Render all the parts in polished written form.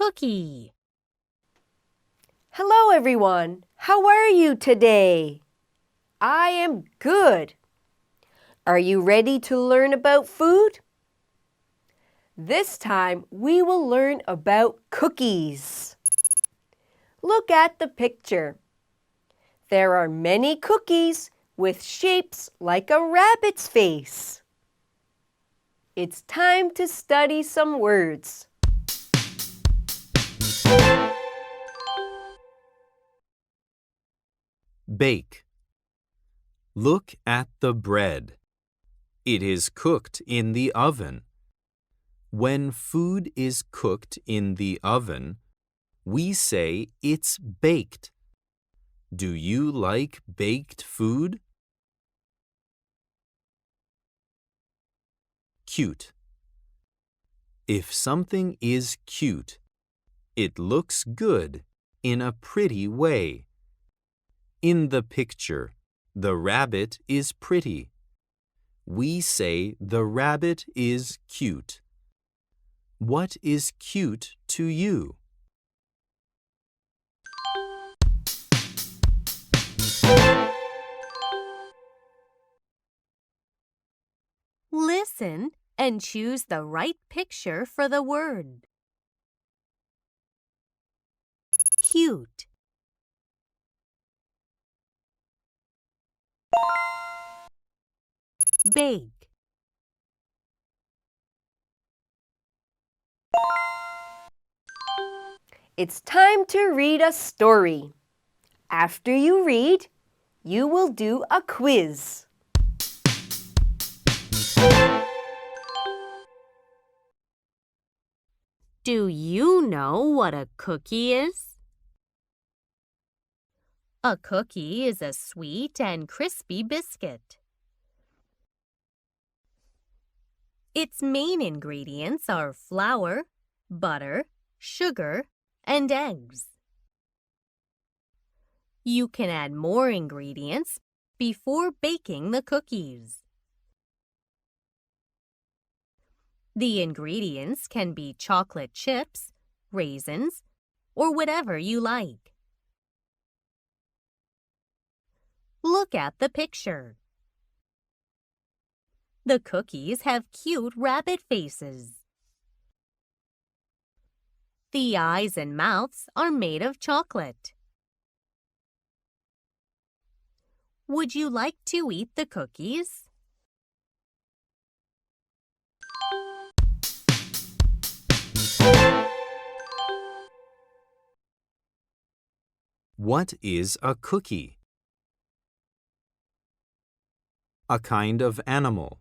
cookie. Hello, everyone. How are you today? I am good. Are you ready to learn about food? This time, we will learn about cookies. Look at the picture. There are many cookies with shapes like a rabbit's face. It's time to study some words. Bake. Look at the bread. It is cooked in the oven. When food is cooked in the oven, we say it's baked. Do you like baked food? Cute. If something is cute, it looks good in a pretty way. In the picture, the rabbit is pretty. We say the rabbit is cute. What is cute to you? Listen and choose the right picture for the word. Cute. Bake. It's time to read a story. After you read, you will do a quiz. Do you know what a cookie is? A cookie is a sweet and crispy biscuit. Its main ingredients are flour, butter, sugar, and eggs. You can add more ingredients before baking the cookies. The ingredients can be chocolate chips, raisins, or whatever you like. Look at the picture. The cookies have cute rabbit faces. The eyes and mouths are made of chocolate. Would you like to eat the cookies? What is a cookie? A kind of animal.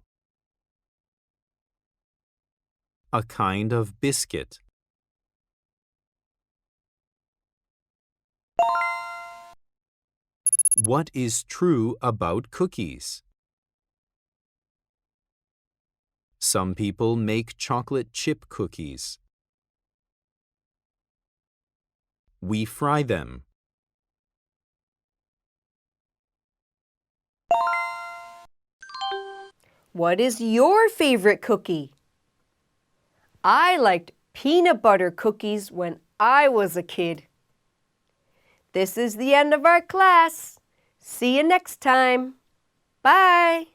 A kind of biscuit. What is true about cookies? Some people make chocolate chip cookies. We fry them. What is your favorite cookie? I liked peanut butter cookies when I was a kid. This is the end of our class. See you next time. Bye.